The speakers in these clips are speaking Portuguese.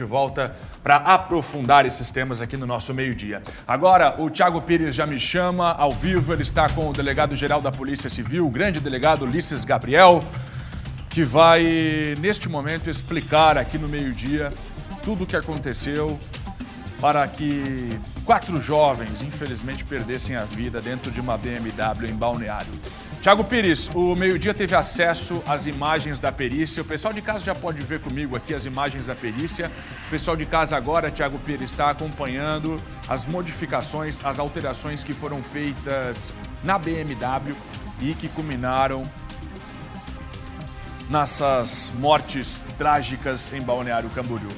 De volta para aprofundar esses temas aqui no nosso meio-dia. Agora, o Thiago Pires já me chama ao vivo, ele está com o delegado-geral da Polícia Civil, o grande delegado Ulisses Gabriel, que vai, neste momento, explicar aqui no meio-dia tudo o que aconteceu para que 4 jovens, infelizmente, perdessem a vida dentro de uma BMW em Balneário. Thiago Pires, o meio-dia teve acesso às imagens da perícia. O pessoal de casa já pode ver comigo aqui as imagens da perícia. O pessoal de casa agora, Thiago Pires, está acompanhando as modificações, as alterações que foram feitas na BMW e que culminaram nessas mortes trágicas em Balneário Camboriú.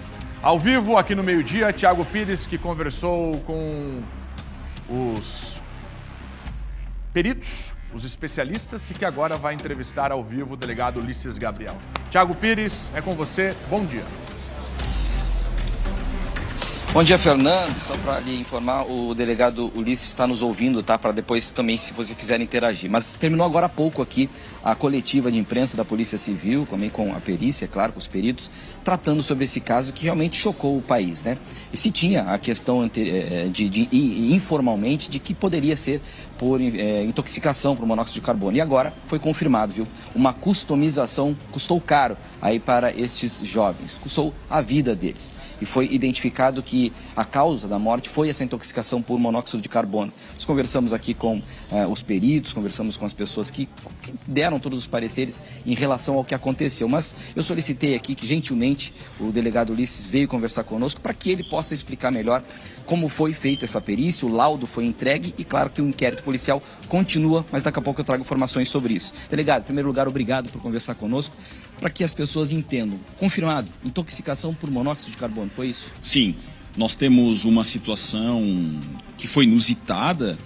Ao vivo, aqui no meio-dia, Thiago Pires, que conversou com os peritos, os especialistas, e que agora vai entrevistar ao vivo o delegado Ulisses Gabriel. Thiago Pires, é com você. Bom dia. Bom dia, Fernando. Só para lhe informar, o delegado Ulisses está nos ouvindo, tá? Para depois também, se você quiser interagir. Mas terminou agora há pouco aqui a coletiva de imprensa da Polícia Civil, também com a perícia, claro, com os peritos, tratando sobre esse caso que realmente chocou o país, né? E se tinha a questão informalmente de que poderia ser por intoxicação por monóxido de carbono. E agora foi confirmado, viu? Uma customização custou caro aí para estes jovens, custou a vida deles. E foi identificado que a causa da morte foi essa intoxicação por monóxido de carbono. Nós conversamos aqui com os peritos, conversamos com as pessoas que deram todos os pareceres em relação ao que aconteceu. Mas eu solicitei aqui que, gentilmente, o delegado Ulisses veio conversar conosco para que ele possa explicar melhor como foi feita essa perícia, o laudo foi entregue e, claro, que o inquérito policial continua, mas daqui a pouco eu trago informações sobre isso. Delegado, em primeiro lugar, obrigado por conversar conosco, para que as pessoas entendam. Confirmado, intoxicação por monóxido de carbono, foi isso? Sim, nós temos uma situação que foi inusitada.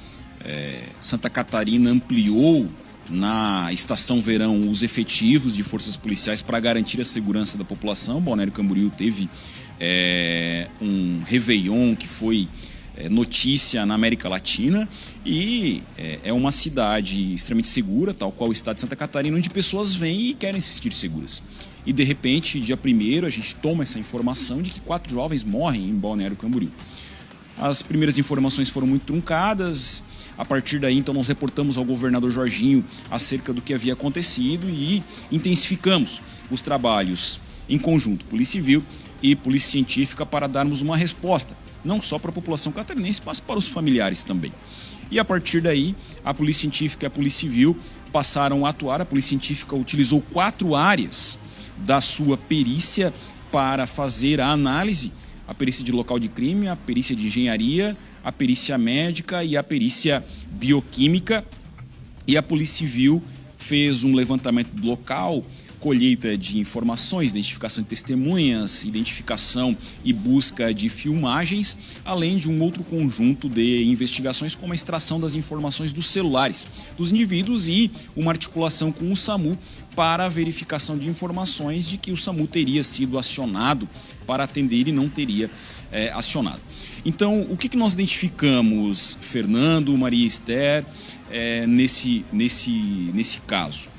Santa Catarina ampliou na estação verão os efetivos de forças policiais para garantir a segurança da população. Balneário Camboriú teve um Réveillon que foi notícia na América Latina e é uma cidade extremamente segura, tal qual o estado de Santa Catarina, onde pessoas vêm e querem se sentir seguras. E de repente, dia 1º, a gente toma essa informação de que 4 jovens morrem em Balneário Camboriú. As primeiras informações foram muito truncadas. A partir daí, então, nós reportamos ao governador Jorginho acerca do que havia acontecido e intensificamos os trabalhos em conjunto, Polícia Civil e Polícia Científica, para darmos uma resposta, não só para a população catarinense, mas para os familiares também. E a partir daí, a Polícia Científica e a Polícia Civil passaram a atuar. A Polícia Científica utilizou 4 áreas da sua perícia para fazer a análise: a perícia de local de crime, a perícia de engenharia, a perícia médica e a perícia bioquímica. E a Polícia Civil fez um levantamento do local, colheita de informações, identificação de testemunhas, identificação e busca de filmagens, além de um outro conjunto de investigações, como a extração das informações dos celulares dos indivíduos e uma articulação com o SAMU para a verificação de informações de que o SAMU teria sido acionado para atender e não teria acionado. Então, o que nós identificamos, Fernando, Maria Esther, nesse caso?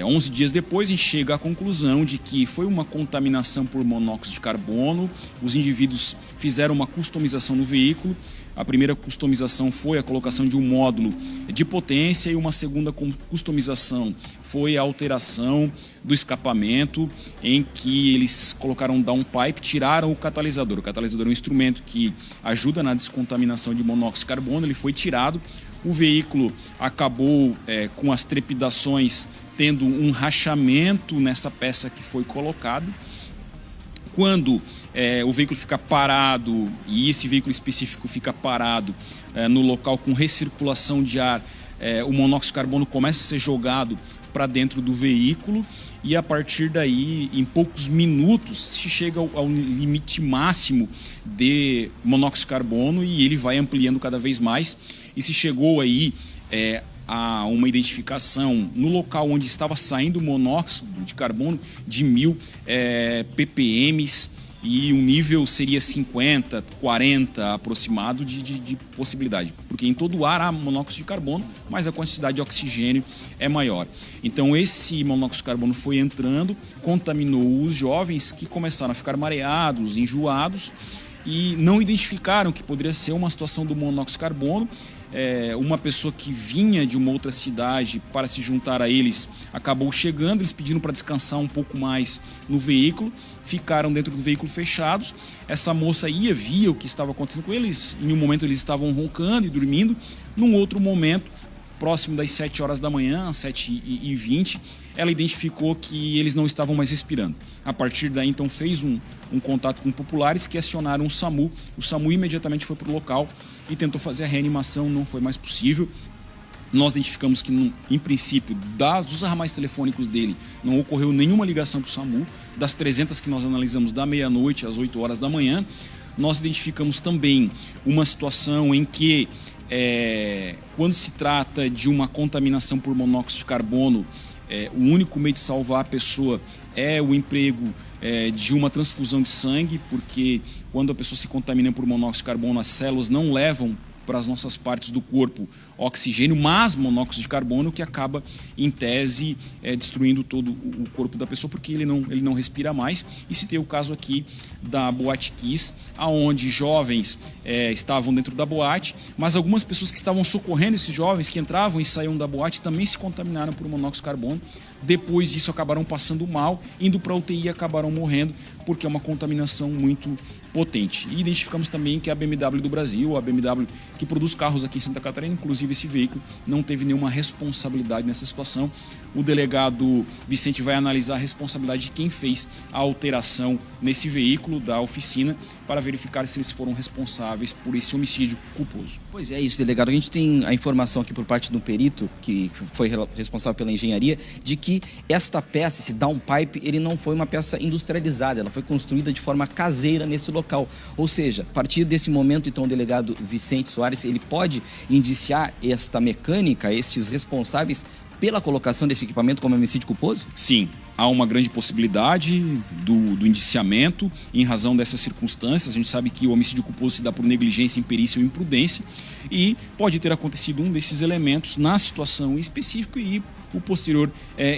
11 dias depois, a gente chega à conclusão de que foi uma contaminação por monóxido de carbono. Os indivíduos fizeram uma customização no veículo. A primeira customização foi a colocação de um módulo de potência e uma segunda customização foi a alteração do escapamento, em que eles colocaram um downpipe, tiraram o catalisador. O catalisador é um instrumento que ajuda na descontaminação de monóxido de carbono, ele foi tirado. O veículo acabou com as trepidações tendo um rachamento nessa peça que foi colocado. Quando o veículo fica parado, e esse veículo específico fica parado no local com recirculação de ar, o monóxido de carbono começa a ser jogado para dentro do veículo e a partir daí, em poucos minutos, se chega ao limite máximo de monóxido de carbono e ele vai ampliando cada vez mais. E se chegou aí a uma identificação no local onde estava saindo o monóxido de carbono de 1000 ppm e o nível seria 50, 40 aproximado de possibilidade, porque em todo o ar há monóxido de carbono, mas a quantidade de oxigênio é maior. Então esse monóxido de carbono foi entrando, contaminou os jovens, que começaram a ficar mareados, enjoados, e não identificaram que poderia ser uma situação do monóxido de carbono. Uma pessoa que vinha de uma outra cidade para se juntar a eles acabou chegando, eles pediram para descansar um pouco mais no veículo, ficaram dentro do veículo fechados. Essa moça via o que estava acontecendo com eles, em um momento eles estavam roncando e dormindo, num outro momento, próximo das 7 horas da manhã, às 7h20, ela identificou que eles não estavam mais respirando. A partir daí, então, fez um contato com populares que acionaram o SAMU. O SAMU imediatamente foi para o local e tentou fazer a reanimação, não foi mais possível. Nós identificamos que, em princípio, dos ramais telefônicos dele, não ocorreu nenhuma ligação para o SAMU. Das 300 que nós analisamos da meia-noite às 8 horas da manhã, nós identificamos também uma situação em que, quando se trata de uma contaminação por monóxido de carbono, o único meio de salvar a pessoa é o emprego de uma transfusão de sangue, porque quando a pessoa se contamina por monóxido de carbono, as células não levam para as nossas partes do corpo oxigênio, mas monóxido de carbono, que acaba, em tese, destruindo todo o corpo da pessoa, porque ele não respira mais. E se tem o caso aqui da Boate Kiss, onde jovens estavam dentro da boate, mas algumas pessoas que estavam socorrendo esses jovens, que entravam e saíam da boate, também se contaminaram por monóxido de carbono. Depois disso, acabaram passando mal, indo para a UTI e acabaram morrendo, porque é uma contaminação muito potente. E identificamos também que a BMW do Brasil, a BMW que produz carros aqui em Santa Catarina, inclusive esse veículo, não teve nenhuma responsabilidade nessa situação. O delegado Vicente vai analisar a responsabilidade de quem fez a alteração nesse veículo da oficina, para verificar se eles foram responsáveis por esse homicídio culposo. Pois é isso, delegado. A gente tem a informação aqui por parte do perito, que foi responsável pela engenharia, de que esta peça, esse downpipe, ele não foi uma peça industrializada, ela foi construída de forma caseira nesse local. Ou seja, a partir desse momento, então, o delegado Vicente Soares, ele pode indiciar esta mecânica, estes responsáveis pela colocação desse equipamento como homicídio culposo? Sim, há uma grande possibilidade do indiciamento em razão dessas circunstâncias. A gente sabe que o homicídio culposo se dá por negligência, imperícia ou imprudência, e pode ter acontecido um desses elementos na situação específica e o posterior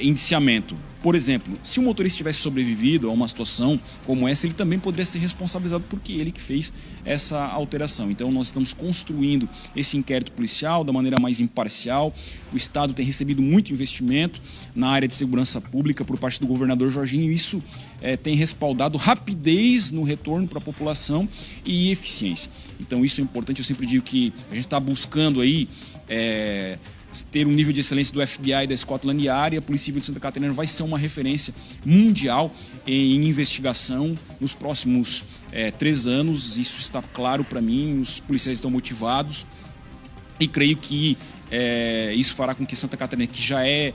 indiciamento. Por exemplo, se o motorista tivesse sobrevivido a uma situação como essa, ele também poderia ser responsabilizado porque ele que fez essa alteração. Então nós estamos construindo esse inquérito policial da maneira mais imparcial. O Estado tem recebido muito investimento na área de segurança pública por parte do governador Jorginho, e isso tem respaldado rapidez no retorno para a população e eficiência. Então isso é importante. Eu sempre digo que a gente está buscando aí ter um nível de excelência do FBI e da Scotland Yard, e a Polícia Civil de Santa Catarina vai ser uma referência mundial em investigação nos próximos 3 anos. Isso está claro para mim, os policiais estão motivados, e creio que isso fará com que Santa Catarina, que já é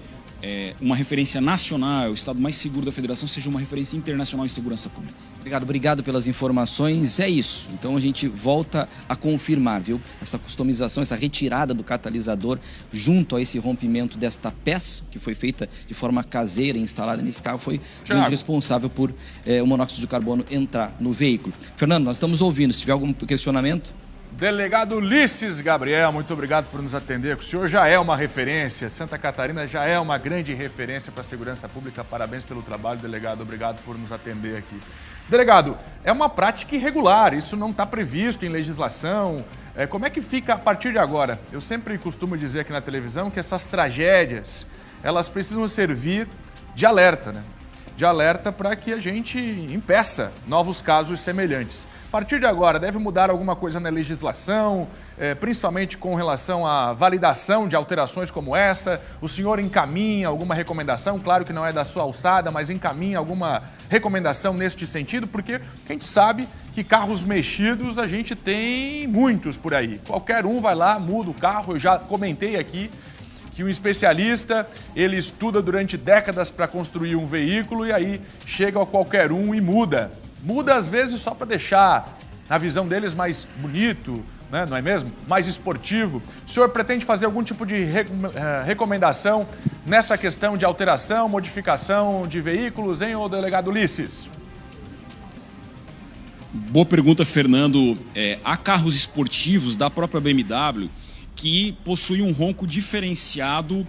uma referência nacional, o estado mais seguro da federação, seja uma referência internacional em segurança pública. Obrigado pelas informações. É isso. Então a gente volta a confirmar, viu? Essa customização, essa retirada do catalisador junto a esse rompimento desta peça, que foi feita de forma caseira, instalada nesse carro, foi grande responsável por o monóxido de carbono entrar no veículo. Fernando, nós estamos ouvindo. Se tiver algum questionamento... Delegado Ulisses Gabriel, muito obrigado por nos atender. O senhor já é uma referência, Santa Catarina já é uma grande referência para a segurança pública. Parabéns pelo trabalho, delegado. Obrigado por nos atender aqui. Delegado, é uma prática irregular, isso não está previsto em legislação. Como é que fica a partir de agora? Eu sempre costumo dizer aqui na televisão que essas tragédias, elas precisam servir de alerta, né? De alerta para que a gente impeça novos casos semelhantes. A partir de agora, deve mudar alguma coisa na legislação, principalmente com relação à validação de alterações como esta? O senhor encaminha alguma recomendação? Claro que não é da sua alçada, mas encaminha alguma recomendação neste sentido? Porque a gente sabe que carros mexidos a gente tem muitos por aí. Qualquer um vai lá, muda o carro. Eu já comentei aqui que um especialista, ele estuda durante décadas para construir um veículo e aí chega a qualquer um e muda. Muda às vezes só para deixar a visão deles mais bonito, né? Não é mesmo? Mais esportivo. O senhor pretende fazer algum tipo de recomendação nessa questão de alteração, modificação de veículos, hein, ô delegado Ulisses? Boa pergunta, Fernando. Há carros esportivos da própria BMW que possuem um ronco diferenciado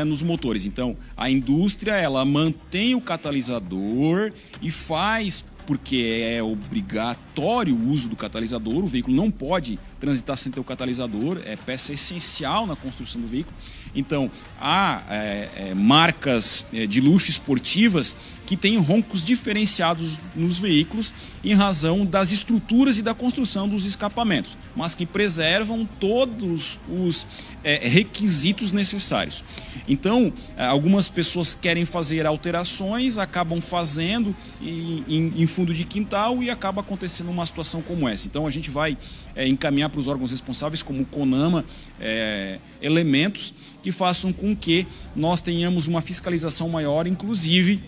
nos motores. Então, a indústria ela mantém o catalisador e faz, porque é obrigatório o uso do catalisador, o veículo não pode transitar sem ter o catalisador, é peça essencial na construção do veículo. Então, há marcas de luxo esportivas que têm roncos diferenciados nos veículos em razão das estruturas e da construção dos escapamentos, mas que preservam todos os requisitos necessários. Então, algumas pessoas querem fazer alterações, acabam fazendo em fundo de quintal e acaba acontecendo uma situação como essa. Então, a gente vai encaminhar para os órgãos responsáveis, como o CONAMA, elementos que façam com que nós tenhamos uma fiscalização maior, inclusive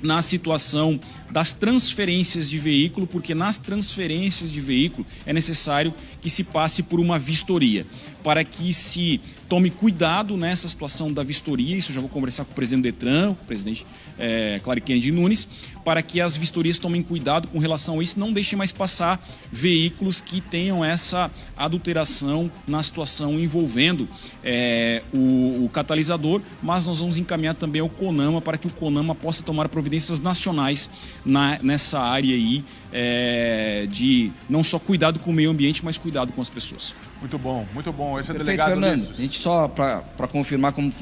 na situação das transferências de veículo, porque nas transferências de veículo é necessário que se passe por uma vistoria, para que se tome cuidado nessa situação da vistoria. Isso eu já vou conversar com o presidente do Detran, o presidente Clary Kennedy Nunes, para que as vistorias tomem cuidado com relação a isso, não deixem mais passar veículos que tenham essa adulteração na situação envolvendo o catalisador, mas nós vamos encaminhar também ao CONAMA para que o CONAMA possa tomar providências nacionais nessa área aí de não só cuidado com o meio ambiente, mas cuidado com as pessoas. Muito bom, muito bom. Esse é o Perfeito, delegado Fernando. Ulisses. A gente só para confirmar como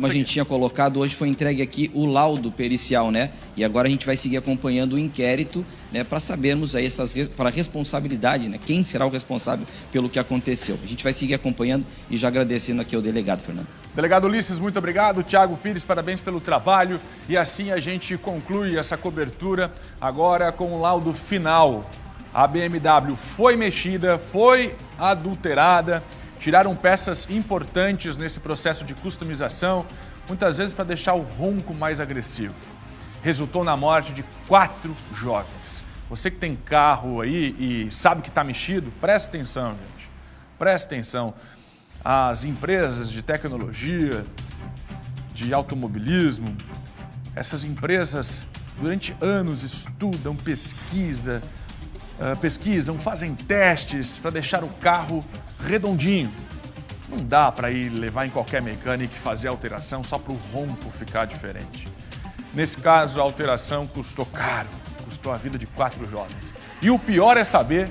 a gente tinha colocado, hoje foi entregue aqui o laudo pericial, né? E agora a gente vai seguir acompanhando o inquérito, né? Para sabermos aí para a responsabilidade, né? Quem será o responsável pelo que aconteceu. A gente vai seguir acompanhando e já agradecendo aqui ao delegado, Fernando. Delegado Ulisses, muito obrigado. Thiago Pires, parabéns pelo trabalho. E assim a gente conclui essa cobertura agora com o laudo final. A BMW foi mexida, foi adulterada, tiraram peças importantes nesse processo de customização, muitas vezes para deixar o ronco mais agressivo. Resultou na morte de 4 jovens. Você que tem carro aí e sabe que está mexido, presta atenção, gente. Presta atenção. As empresas de tecnologia, de automobilismo, essas empresas durante anos estudam, pesquisam, fazem testes para deixar o carro redondinho. Não dá para ir levar em qualquer mecânico e fazer alteração só para o ronco ficar diferente. Nesse caso, a alteração custou caro, custou a vida de 4 jovens. E o pior é saber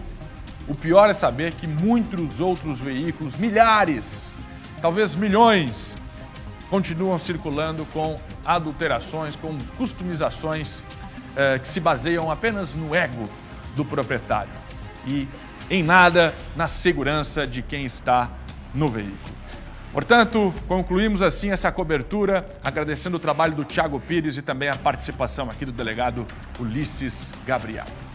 que muitos outros veículos, milhares, talvez milhões, continuam circulando com adulterações, com customizações que se baseiam apenas no ego do proprietário e em nada na segurança de quem está no veículo. Portanto, concluímos assim essa cobertura, agradecendo o trabalho do Thiago Pires e também a participação aqui do delegado Ulisses Gabriel.